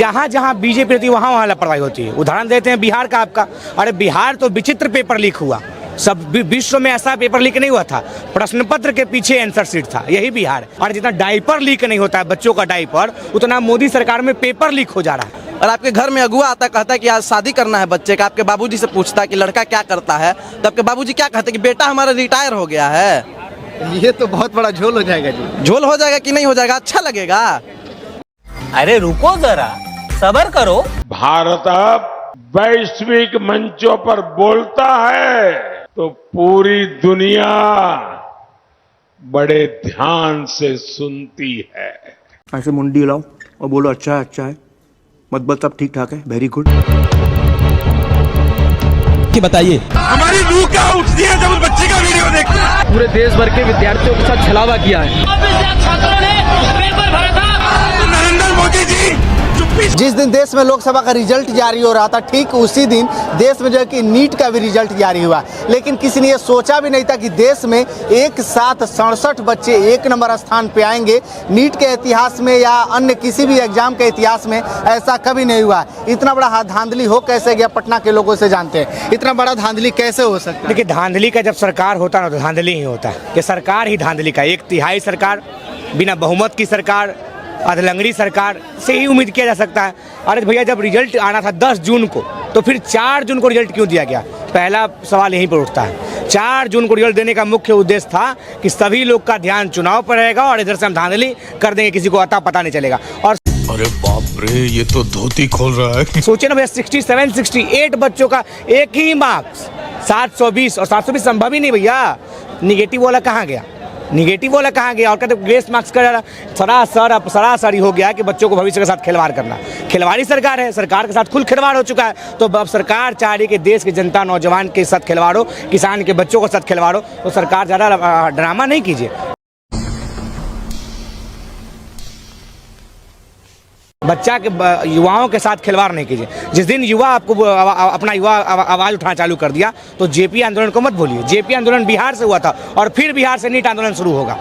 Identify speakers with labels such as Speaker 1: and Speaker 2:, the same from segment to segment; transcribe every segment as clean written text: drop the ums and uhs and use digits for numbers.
Speaker 1: जहाँ जहाँ बीजेपी रहती है वहाँ वहाँ लापरवाही होती है। उदाहरण देते हैं बिहार का आपका, अरे बिहार तो विचित्र पेपर लीक हुआ, सब विश्व में ऐसा पेपर लीक नहीं हुआ था, प्रश्न पत्र के पीछे आंसर शीट था, यही बिहार। और जितना डायपर लीक नहीं होता है बच्चों का डायपर, उतना मोदी सरकार में पेपर लीक हो जा रहा है।
Speaker 2: और आपके घर में अगुआ आता कहता है कि आज शादी करना है बच्चे का, आपके बाबूजी से पूछता है कि लड़का क्या करता है, तो आपके बाबूजी क्या कहते हैं कि बेटा हमारा रिटायर हो गया है।
Speaker 3: ये तो बहुत बड़ा झोल हो जाएगा जी।
Speaker 2: झोल हो जाएगा कि नहीं हो जाएगा, अच्छा लगेगा।
Speaker 4: अरे रुको जरा, सब्र करो।
Speaker 5: भारत अब वैश्विक मंचों पर बोलता है तो पूरी दुनिया बड़े ध्यान से सुनती है।
Speaker 6: ऐसे मुंडी हिलाओ और बोलो अच्छा है, अच्छा है, मत बत सब ठीक ठाक है, वेरी गुड।
Speaker 7: बताइए,
Speaker 5: हमारी रूह क्या उठती है जब उस बच्चे का वीडियो देखते हैं।
Speaker 3: पूरे देश भर के विद्यार्थियों के साथ छलावा किया है।
Speaker 5: नरेंद्र मोदी जी
Speaker 3: जिस दिन देश में लोकसभा का रिजल्ट जारी हो रहा था, ठीक उसी दिन देश में जो है कि नीट का भी रिजल्ट जारी हुआ। लेकिन किसी ने ये सोचा भी नहीं था कि देश में एक साथ 67 बच्चे 1 नंबर स्थान पे आएंगे। नीट के इतिहास में या अन्य किसी भी एग्जाम के इतिहास में ऐसा कभी नहीं हुआ। इतना बड़ा धांधली हो कैसे गया, पटना के लोगों से जानते हैं, इतना बड़ा धांधली कैसे हो सकता है?
Speaker 1: देखिए, धांधली का जब सरकार होता है ना तो धांधली ही होता है कि सरकार ही धांधली का, 1/3 सरकार, बिना बहुमत की सरकार, अधलंगड़ी सरकार से ही उम्मीद किया जा सकता है। अरे भैया, जब रिजल्ट आना था 10 जून को, तो फिर 4 जून को रिजल्ट क्यों दिया गया? पहला सवाल यहीं पर उठता है। 4 जून को रिजल्ट देने का मुख्य उद्देश्य था कि सभी लोग का ध्यान चुनाव पर रहेगा और इधर से हम धांधली कर देंगे, किसी को अता पता नहीं चलेगा। और
Speaker 5: अरे बाप रे, ये तो धोती खोल रहा है।
Speaker 1: सोचिए ना भैया, 67 68 बच्चों का एक ही मार्क्स 720, और 720 संभव ही नहीं भैया। निगेटिव वाला कहाँ गया? निगेटिव वाला कहाँ गया? और कहते ग्रेस मार्क्स का सरासर हो गया कि बच्चों को भविष्य के साथ खिलवाड़ करना। खिलवाड़ी सरकार है, सरकार के साथ खुल खिलवाड़ हो चुका है। तो अब सरकार चाह रही है कि देश की जनता, नौजवान के साथ खिलवाड़ो, किसान के बच्चों के साथ खिलवाड़ो। तो सरकार ज़्यादा ड्रामा नहीं कीजिए। बच्चा के युवाओं के साथ खिलवाड़ नहीं कीजिए। जिस दिन युवा आपको अपना युवा आवाज़ उठाना चालू कर दिया तो जेपी आंदोलन को मत भूलिए। जेपी आंदोलन बिहार से हुआ था और फिर बिहार से नीट आंदोलन शुरू होगा।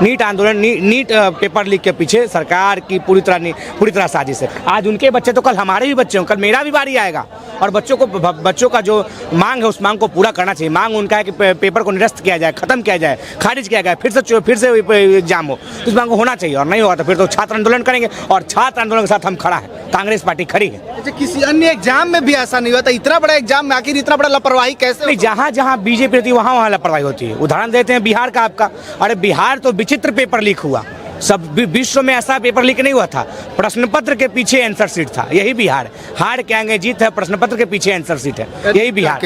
Speaker 1: नीट आंदोलन, नीट पेपर लीक के पीछे सरकार की पूरी तरह साजिश है। आज उनके बच्चे तो कल हमारे भी बच्चे हों, कल मेरा भी बारी आएगा। और बच्चों का जो मांग है उस मांग को पूरा करना चाहिए। मांग उनका है कि पेपर को निरस्त किया जाए, खत्म किया जाए, खारिज किया जाए, फिर से एग्जाम हो। तो इस मांग को होना चाहिए, और नहीं होगा तो फिर तो छात्र आंदोलन करेंगे। और छात्र आंदोलन के साथ हम खड़ा है, कांग्रेस पार्टी खड़ी है।
Speaker 3: अच्छा, किसी अन्य एग्जाम में भी ऐसा नहीं हुआ था? इतना बड़ा एग्जाम में आखिर इतना बड़ा लापरवाही कैसे?
Speaker 1: जहाँ जहाँ बीजेपी रहती है वहाँ वहाँ लापरवाही होती है। उदाहरण देते हैं बिहार का आपका, अरे बिहार तो विचित्र पेपर लीक हुआ, सब विश्व में ऐसा पेपर लीक नहीं हुआ था, प्रश्न पत्र के पीछे आंसर शीट था, यही बिहार। हार के आगे जीत है, प्रश्न पत्र के पीछे आंसर शीट है, यही बिहार।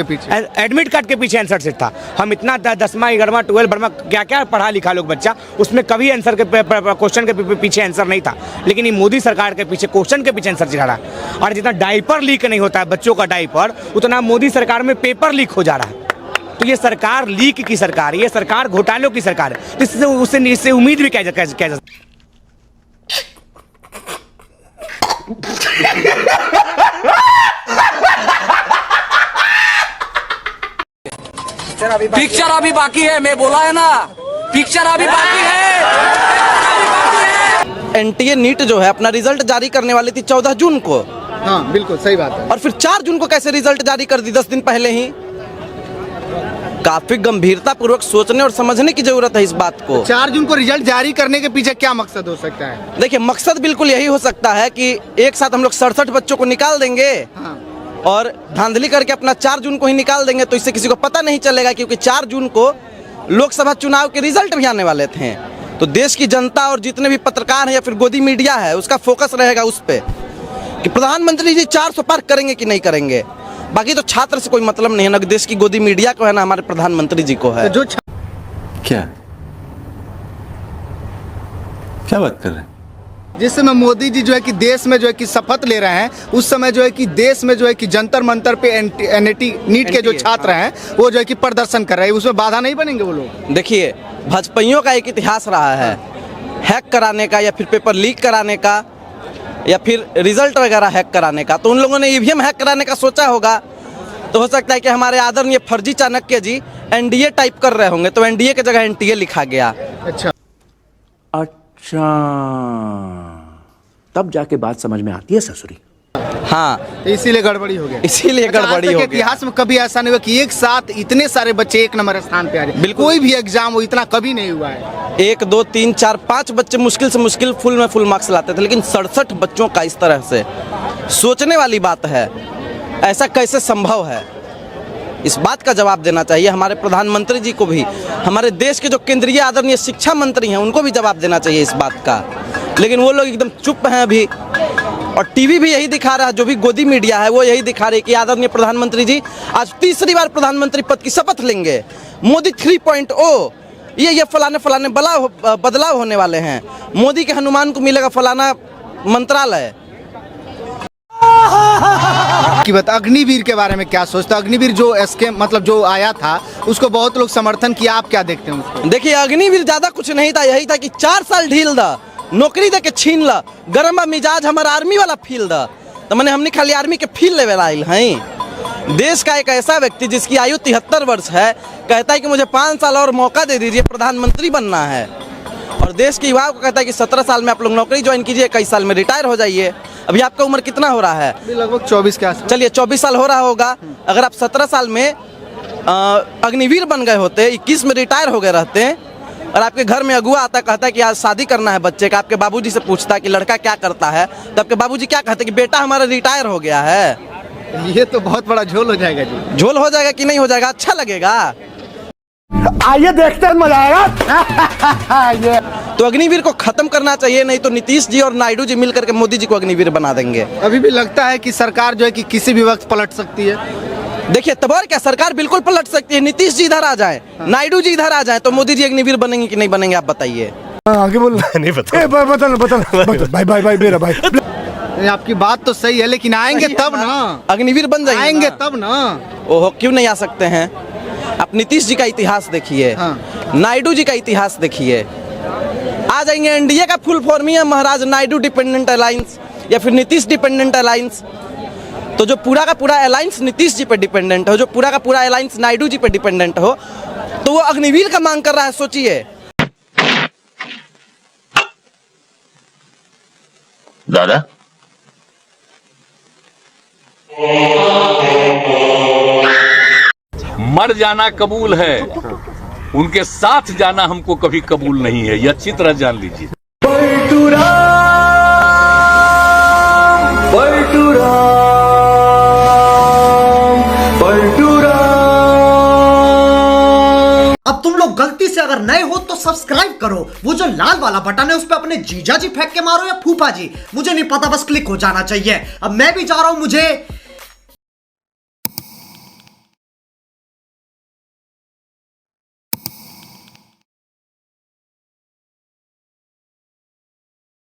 Speaker 1: एडमिट कार्ड के पीछे आंसर शीट था। हम इतना 10वां 11वां 12वां क्या क्या पढ़ा लिखा लोग बच्चा, उसमें कभी आंसर के क्वेश्चन के पीछे आंसर नहीं था। लेकिन ये मोदी सरकार के पीछे क्वेश्चन के पीछे आंसर शीट रहा है। और जितना डायपर लीक नहीं होता है बच्चों का डायपर, उतना मोदी सरकार में पेपर लीक हो जा रहा है। तो ये सरकार लीक की सरकार है, ये सरकार घोटालों की सरकार है। तो इससे उम्मीद भी क्या जा
Speaker 2: पिक्चर अभी बाकी है, मैं बोला है ना, पिक्चर अभी बाकी है। एनटीए नीट जो है अपना रिजल्ट जारी करने वाली थी 14 जून को।
Speaker 3: हाँ बिल्कुल सही बात है।
Speaker 2: और फिर 4 जून को कैसे रिजल्ट जारी कर दी, 10 दिन पहले ही? काफी गंभीरता पूर्वक सोचने और समझने की जरूरत है इस बात को।
Speaker 3: 4 जून को रिजल्ट जारी करने के पीछे क्या मकसद हो सकता है?
Speaker 2: देखिए, मकसद बिल्कुल यही हो सकता है कि एक साथ हम लोग 67 बच्चों को निकाल देंगे। हाँ। और धांधली करके अपना 4 जून को ही निकाल देंगे, तो इससे किसी को पता नहीं चलेगा, क्योंकि 4 जून को लोकसभा चुनाव के रिजल्ट भी आने वाले थे। तो देश की जनता और जितने भी पत्रकार हैं या फिर गोदी मीडिया है, उसका फोकस रहेगा उस पर कि प्रधानमंत्री जी 400 पार करेंगे कि नहीं करेंगे। बाकी तो छात्र से कोई मतलब नहीं है, ना देश की गोदी मीडिया को है, ना हमारे प्रधानमंत्री जी को है।
Speaker 3: तो जो
Speaker 7: क्या बात कर रहे हैं?
Speaker 3: जिस समय मोदी जी जो है कि देश में जो है कि शपथ ले रहे हैं, उस समय जो है कि देश में जो है कि जंतर मंतर पे नीट के जो छात्र हैं वो जो है कि प्रदर्शन कर रहे हैं, उसमें बाधा नहीं बनेंगे वो लोग?
Speaker 2: देखिए, भाजपाइयों का एक इतिहास रहा है हैक कराने का, या फिर पेपर लीक कराने का, या फिर रिजल्ट वगैरह हैक कराने का। तो उन लोगों ने ईवीएम हैक कराने का सोचा होगा। तो हो सकता है कि हमारे आदरणीय फर्जी चाणक्य जी एनडीए टाइप कर रहे होंगे, तो एनडीए की जगह एनटीए लिखा गया।
Speaker 3: अच्छा,
Speaker 6: तब जाके बात समझ में आती है ससुरी।
Speaker 2: हाँ,
Speaker 3: तो इसीलिए गड़बड़ी हो गया।
Speaker 2: इसीलिए
Speaker 3: अच्छा, आज
Speaker 2: गड़बड़ी
Speaker 3: तक
Speaker 2: हो गया।
Speaker 3: इतिहास में कभी ऐसा नहीं हुआ कि एक साथ इतने सारे बच्चे एक नंबर स्थान पे आ जाए।
Speaker 2: बिल्कुल।
Speaker 3: कोई भी एग्जाम हो इतना कभी नहीं हुआ है।
Speaker 2: 1 2 3 4 5 बच्चे मुश्किल से मुश्किल फुल में फुल मार्क्स लाते थे, लेकिन 67 बच्चों का इस तरह से, सोचने वाली बात है। ऐसा कैसे संभव है? इस बात का जवाब देना चाहिए हमारे प्रधानमंत्री जी को भी, हमारे देश के जो केंद्रीय आदरणीय शिक्षा मंत्री हैं उनको भी जवाब देना चाहिए इस बात का। लेकिन वो लोग एकदम चुप हैं अभी, और टीवी भी यही दिखा रहा है, जो भी गोदी मीडिया है वो यही दिखा रही है कि आदरणीय प्रधानमंत्री जी आज तीसरी बार प्रधानमंत्री पद की शपथ लेंगे। मोदी 3.0, ये फलाने बदलाव होने वाले हैं। मोदी के हनुमान को मिलेगा फलाना मंत्रालय।
Speaker 3: की बात अग्निवीर के बारे में क्या सोचते हो? अग्निवीर जो एसके मतलब जो आया था उसको बहुत लोग समर्थन किया, आप क्या देखते हैं उसको?
Speaker 2: देखिए, अग्निवीर ज्यादा कुछ नहीं था, यही था कि 4 साल ढील दा, नौकरी दे के छीन ला, गरम मिजाज हमारा आर्मी वाला फील दा। तो मैंने हमने खाली आर्मी के फील लेवल आयल हैं। देश का एक ऐसा व्यक्ति जिसकी आयु 73 वर्ष है कहता है कि मुझे 5 साल और मौका दे दीजिए, प्रधानमंत्री बनना है। और देश के युवाओं को कहता है कि 17 साल में आप लोग नौकरी ज्वाइन कीजिए, 21 साल में रिटायर हो जाइए। अभी आपका उम्र कितना हो रहा है?
Speaker 3: लगभग 24 के आसपास।
Speaker 2: चलिए 24 साल हो रहा होगा। अगर आप 17 साल में अग्निवीर बन गए होते, 21 में रिटायर हो गए रहते, और आपके घर में अगुआ आता कहता है कि आज शादी करना है बच्चे का, आपके बाबूजी से पूछता है कि लड़का क्या करता है, तो आपके बाबूजी क्या कहते हैं कि बेटा हमारा रिटायर हो गया है।
Speaker 3: ये तो बहुत बड़ा झोल हो जाएगा जी।
Speaker 2: झोल हो जाएगा कि नहीं हो जाएगा? अच्छा लगेगा।
Speaker 3: आइए देखते हैं, मजा आएगा।
Speaker 2: तो अग्निवीर को खत्म करना चाहिए, नहीं तो नीतीश जी और नायडू जी मिलकर के मोदी जी को अग्निवीर बना देंगे।
Speaker 3: अभी भी लगता है कि सरकार जो है कि किसी भी वक्त पलट सकती है।
Speaker 2: देखिए, तब और क्या, सरकार बिल्कुल पलट सकती है। नीतीश जी इधर आ जाए, नायडू जी इधर आ जाए, तो मोदी जी अग्निवीर बनेंगे कि नहीं बनेंगे, आप बताइए।
Speaker 8: आगे बोल। नहीं पता। बता भाई मेरा भाई।
Speaker 3: आपकी बात तो सही है, लेकिन आएंगे तब ना,
Speaker 2: अग्निवीर बन जाएंगे,
Speaker 3: आएंगे तब ना।
Speaker 2: ओहो, क्यों नहीं आ सकते हैं? आप नीतीश जी का इतिहास देखिए, नायडू जी का इतिहास देखिए। आ जाएंगे। एनडीए का फुल फॉर्म ही है महाराज नायडू डिपेंडेंट अलायंस या फिर नीतीश डिपेंडेंट अलायंस। तो जो पूरा का पूरा अलायंस नीतीश जी पे डिपेंडेंट हो, जो पूरा का पूरा अलायंस नायडू जी पे डिपेंडेंट हो, तो वो अग्निवीर का मांग कर रहा है। सोचिए।
Speaker 5: दादा
Speaker 9: मर जाना कबूल है, उनके साथ जाना हमको कभी कबूल नहीं है, यह अच्छी तरह जान लीजिए।
Speaker 10: अब तुम लोग गलती से अगर नए हो तो सब्सक्राइब करो, वो जो लाल वाला बटन है उस पर अपने जीजा जी फेंक के मारो या फूफा जी, मुझे नहीं पता, बस क्लिक हो जाना चाहिए। अब मैं भी जा रहा हूं, मुझे